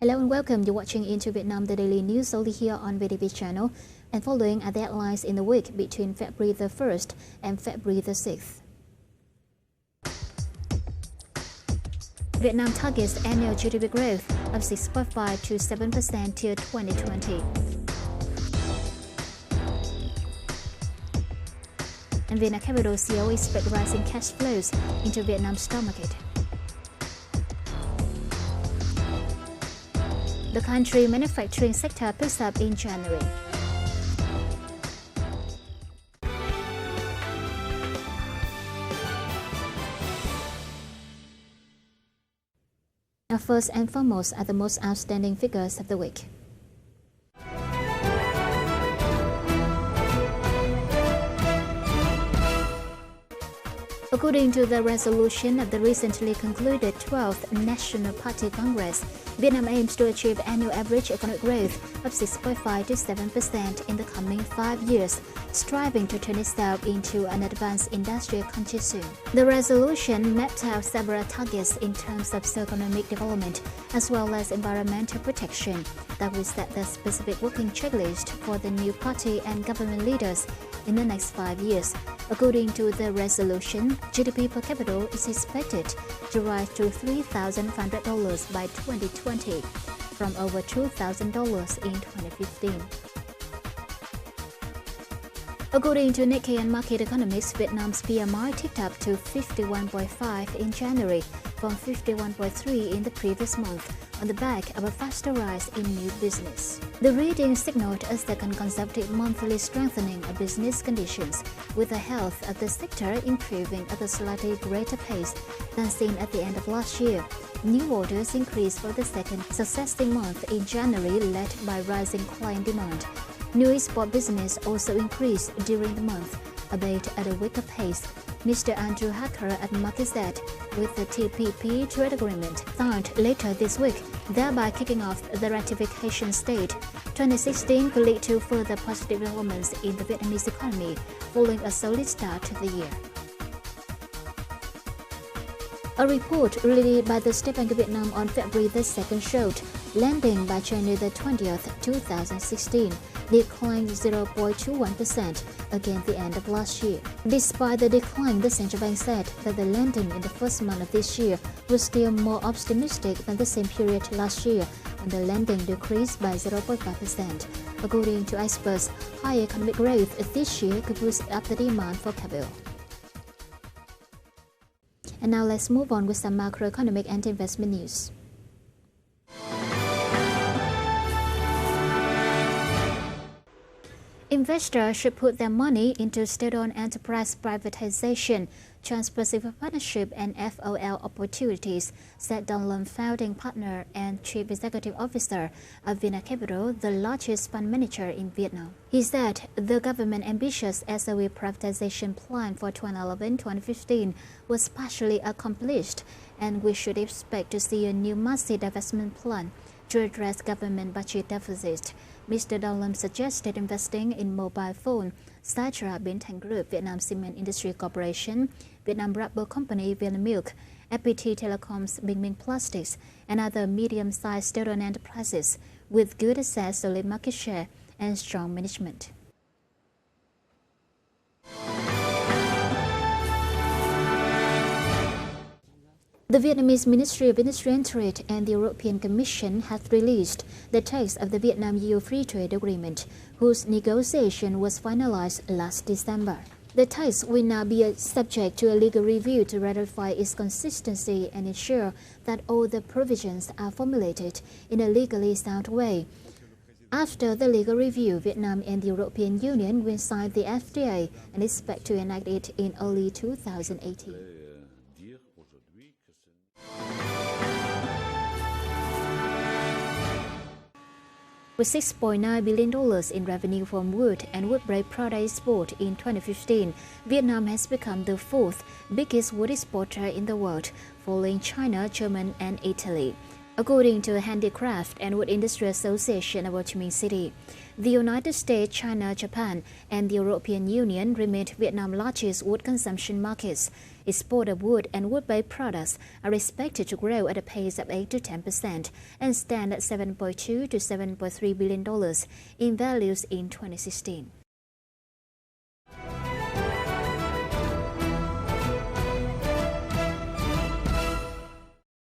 Hello and welcome. You're watching Into Vietnam, the daily news only here on VITV channel. And following are the headlines in the week between February the 1st and February the 6th. Vietnam targets annual GDP growth of 6.5 to 7% till 2020. And Vietnam Capital CEO expect rising cash flows into Vietnam's stock market. The country manufacturing sector picks up in January. Now, first and foremost are the most outstanding figures of the week. According to the resolution of the recently concluded 12th National Party Congress, Vietnam aims to achieve annual average economic growth of 6.5 to 7% in the coming 5 years, striving to turn itself into an advanced industrial country soon. The resolution mapped out several targets in terms of socio-economic development as well as environmental protection that will set the specific working checklist for the new party and government leaders in the next 5 years. According to the resolution, GDP per capita is expected to rise to $3,500 by 2020, from over $2,000 in 2015. According to Nikkei and Macroeconomics, Vietnam's PMI ticked up to 51.5 in January from 51.3 in the previous month, on the back of a faster rise in new business. The reading signaled a second consecutive monthly strengthening of business conditions, with the health of the sector improving at a slightly greater pace than seen at the end of last year. New orders increased for the second successive month in January, led by rising client demand. New export business also increased during the month, albeit at a weaker pace. Mr. Andrew Hacker at Market said, with the TPP trade agreement signed later this week, thereby kicking off the ratification stage, 2016 could lead to further positive developments in the Vietnamese economy, following a solid start to the year. A report released by the State Bank of Vietnam on February the 2nd showed lending by January the 20th, 2016 declined 0.21% against the end of last year. Despite the decline, the central bank said that the lending in the first month of this year was still more optimistic than the same period last year, and the lending decreased by 0.5%. According to experts, high economic growth this year could boost up the demand for capital. And now let's move on with some macroeconomic and investment news. Investors should put their money into state-owned enterprise privatization, Trans-Pacific Partnership and FOL opportunities, said Don Lam, founding partner and chief executive officer of Vietnam Capital, the largest fund manager in Vietnam. He said the government ambitious SOE privatization plan for 2011-2015 was partially accomplished, and we should expect to see a new massive divestment plan to address government budget deficit. Mr. Don Lam suggested investing in mobile phone, Satra Bến Thành Group, Vietnam Cement Industry Corporation, Vietnam Rubber Company, Vietnam Milk, FPT Telecoms, Binh Minh Plastics, and other medium-sized state-owned enterprises with good access, solid market share, and strong management. The Vietnamese Ministry of Industry and Trade and the European Commission have released the text of the Vietnam-EU Free Trade Agreement, whose negotiation was finalized last December. The text will now be subject to a legal review to ratify its consistency and ensure that all the provisions are formulated in a legally sound way. After the legal review, Vietnam and the European Union will sign the FTA and expect to enact it in early 2018. With $6.9 billion in revenue from wood and wood-based product export in 2015, Vietnam has become the fourth biggest wood exporter in the world, following China, Germany, and Italy. according to the Handicraft and Wood Industry Association of Ho Chi Minh City. The United States, China, Japan, and the European Union remain Vietnam's largest wood consumption markets. Export of wood and wood-based products are expected to grow at a pace of 8 to 10% and stand at $7.2 to $7.3 billion in values in 2016.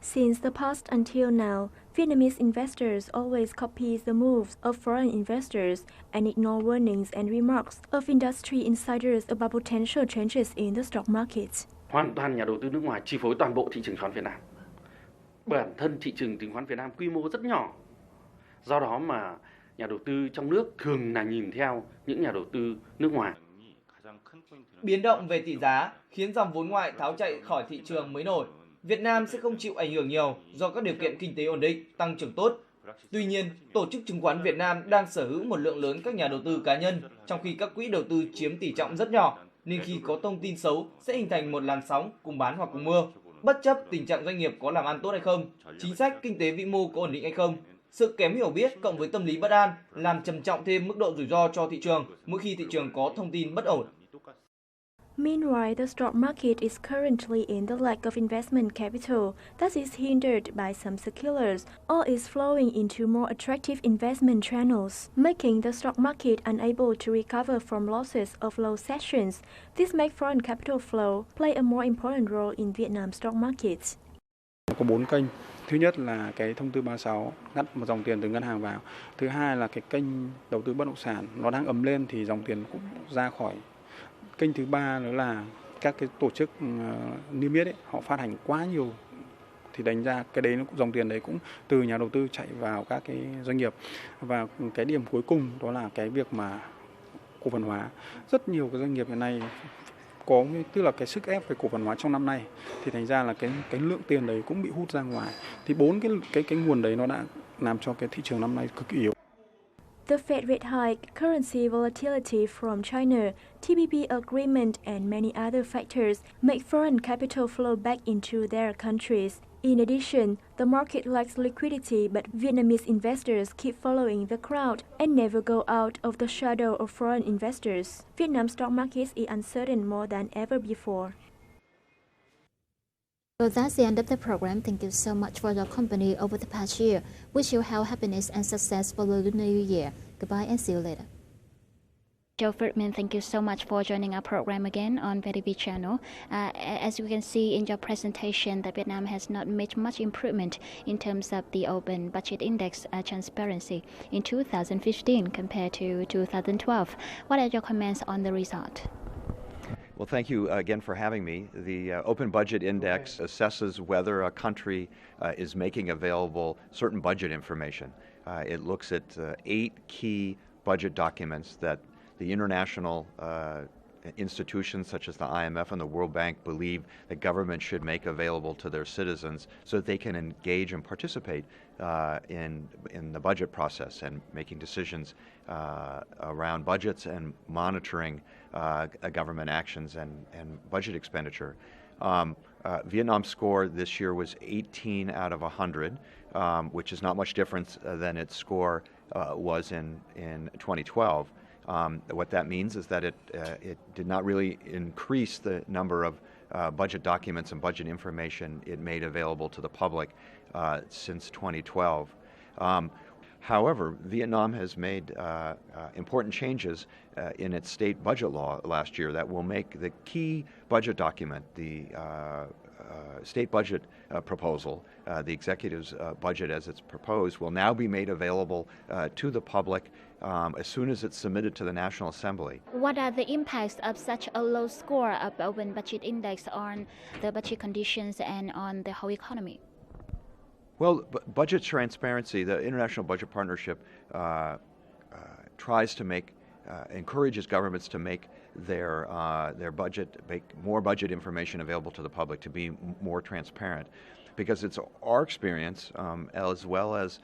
Since the past until now, Vietnamese investors always copy the moves of foreign investors and ignore warnings and remarks of industry insiders about potential changes in the stock market. Hoàn toàn nhà đầu tư nước ngoài chi phối toàn bộ thị trường chứng khoán Việt Nam. Bản thân thị trường chứng khoán Việt Nam quy mô rất nhỏ. Do đó mà nhà đầu tư trong nước thường là nhìn theo những nhà đầu tư nước ngoài. Biến động về tỷ giá khiến dòng vốn ngoại tháo chạy khỏi thị trường mới nổi. Việt Nam sẽ không chịu ảnh hưởng nhiều do các điều kiện kinh tế ổn định, tăng trưởng tốt. Tuy nhiên, Tổ chức Chứng khoán Việt Nam đang sở hữu một lượng lớn các nhà đầu tư cá nhân, trong khi các quỹ đầu tư chiếm tỷ trọng rất nhỏ, nên khi có thông tin xấu sẽ hình thành một làn sóng cùng bán hoặc cùng mua, bất chấp tình trạng doanh nghiệp có làm ăn tốt hay không, chính sách kinh tế vĩ mô có ổn định hay không. Sự kém hiểu biết cộng với tâm lý bất an làm trầm trọng thêm mức độ rủi ro cho thị trường mỗi khi thị trường có thông tin bất ổn. Meanwhile, the stock market is currently in the lack of investment capital that is hindered by some circulars or is flowing into more attractive investment channels, making the stock market unable to recover from losses of low sessions. This makes foreign capital flow play a more important role in Vietnam stock markets. Có 4 kênh. Thứ nhất là cái thông tư 36 ngắt một dòng tiền từ ngân hàng vào. Thứ hai là cái kênh đầu tư bất động sản nó đang ấm lên thì dòng tiền cũng ra khỏi. Kênh thứ ba nữa là các cái tổ chức niêm yết họ phát hành quá nhiều thì đánh ra cái đấy dòng tiền đấy cũng từ nhà đầu tư chạy vào các cái doanh nghiệp. Và cái điểm cuối cùng đó là cái việc mà cổ phần hóa. Rất nhiều cái doanh nghiệp hiện nay có tức là cái sức ép về cổ phần hóa trong năm nay thì thành ra là cái lượng tiền đấy cũng bị hút ra ngoài. Thì 4 cái nguồn đấy nó đã làm cho cái thị trường năm nay cực kỳ yếu. The Fed rate hike, currency volatility from China, TPP agreement, and many other factors make foreign capital flow back into their countries. In addition, the market lacks liquidity, but Vietnamese investors keep following the crowd and never go out of the shadow of foreign investors. Vietnam stock market is uncertain more than ever before. So that's the end of the program. Thank you so much for your company over the past year. Wish you health, happiness, and success for the new year. Goodbye and see you later. Joe Friedman, thank you so much for joining our program again on VITV channel. As you can see in your presentation, that Vietnam has not made much improvement in terms of the open budget index transparency in 2015 compared to 2012. What are your comments on the result? Well, thank you again for having me. The Open Budget Index assesses whether a country is making available certain budget information. It looks at 8 key budget documents that the international institutions such as the IMF and the World Bank believe that governments should make available to their citizens so that they can engage and participate in the budget process and making decisions around budgets and monitoring government actions and budget expenditure. Vietnam's score this year was 18 out of 100, which is not much different than its score was in 2012. What that means is that it did not really increase the number of budget documents and budget information it made available to the public since 2012. However, Vietnam has made important changes in its state budget law last year that will make the key budget document, the state budget proposal, the executive's budget as it's proposed, will now be made available to the public as soon as it's submitted to the National Assembly. What are the impacts of such a low score of the Open Budget Index on the budget conditions and on the whole economy? Well, budget transparency, the International Budget Partnership tries to encourages governments to make their budget, make more budget information available to the public, to be more transparent, because it's our experience, as well as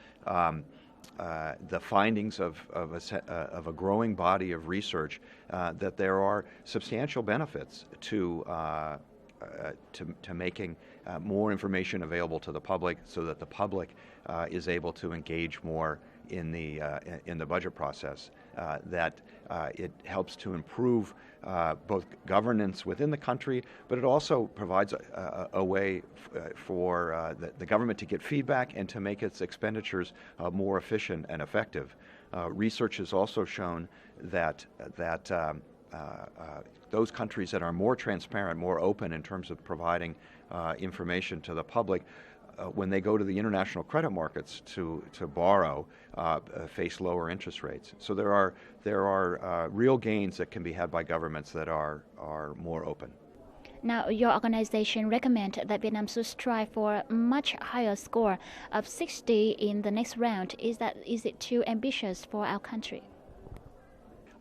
the findings of a growing body of research, that there are substantial benefits to making more information available to the public so that the public is able to engage more in the budget process. That it helps to improve both governance within the country, but it also provides a way for the government to get feedback and to make its expenditures more efficient and effective. Research has also shown that those countries that are more transparent, more open in terms of providing information to the public, when they go to the international credit markets to borrow, face lower interest rates. So there are real gains that can be had by governments that are more open. Now, your organization recommends that Vietnam should strive for a much higher score of 60 in the next round. Is it too ambitious for our country?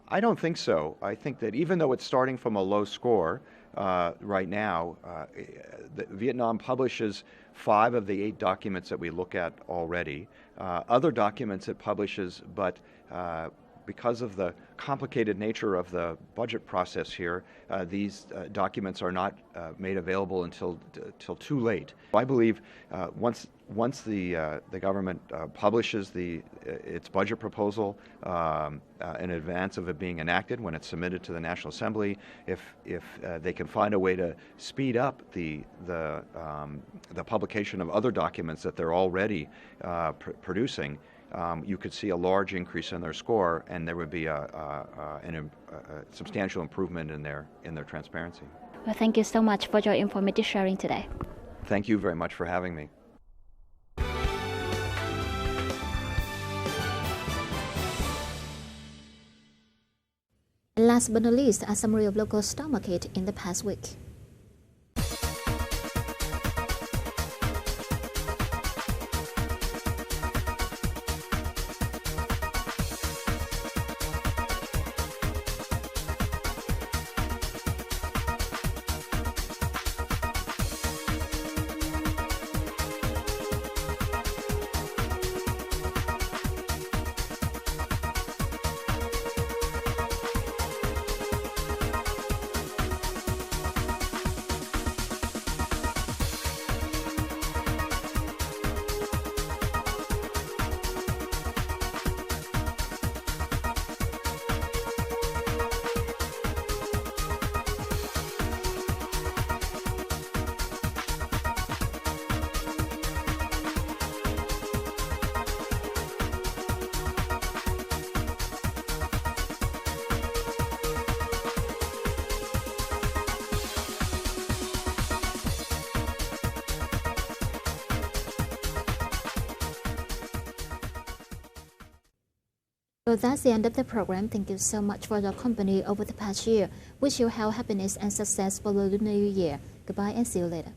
I don't think so. I think that even though it's starting from a low score right now, Vietnam publishes 5 of the 8 documents that we look at already. Other documents it publishes, but because of the complicated nature of the budget process here, these documents are not made available until too late. I believe once the government publishes its budget proposal in advance of it being enacted, when it's submitted to the National Assembly, if they can find a way to speed up the publication of other documents that they're already producing, you could see a large increase in their score, and there would be a substantial improvement in their transparency. Well, thank you so much for your informative sharing today. Thank you very much for having me. And last but not least, a summary of local stock market in the past week. So that's the end of the program. Thank you so much for your company over the past year. Wish you health, happiness, and success for the new year. Goodbye and see you later.